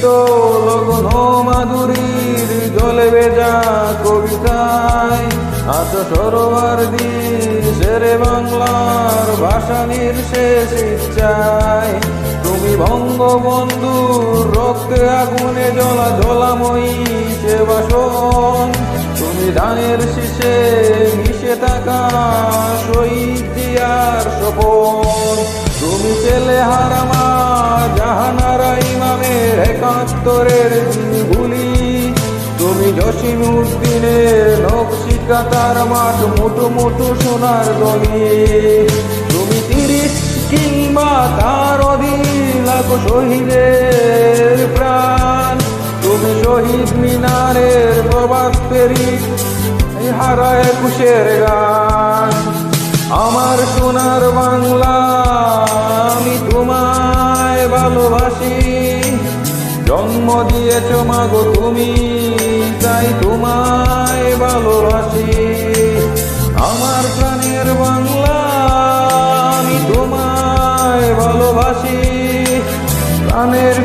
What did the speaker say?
তো লগ্ন মাধুরীর জলে ভেজা কবিতায় আছো সরোয়ার্দী শেরে বাংলার ভাষানির শেষ ইচ্ছায়। তুমি বঙ্গবন্ধুর রক্তে আগুনে জ্বলা জ্বলাময়ী সে বাসন। তুমি ধানের শীষে মিশে থাকা শহীদ জিয়ার স্বপন। তুমি ছেলে হারামা জাহানারা ইমামের একাত্তরের ভুলি। তুমি জসিম উদ্দিনের নকশিকাতার মাঠ মুটু মুটু সোনার গলি। তুমি 30 কিংবা তার অধীন লাখো শহীদের প্রাণ। তুমি শহীদ মিনারের প্রভাত ফেরি হারা 21-এর গান। আমার সোনার বাংলা আমি তোমায় ভালোবাসি। জন্ম দিয়েছ মাগো তুমি তাই তোমায় ভালোবাসি। আমার প্রাণের বাংলা আমি তোমায় ভালোবাসি। প্রাণের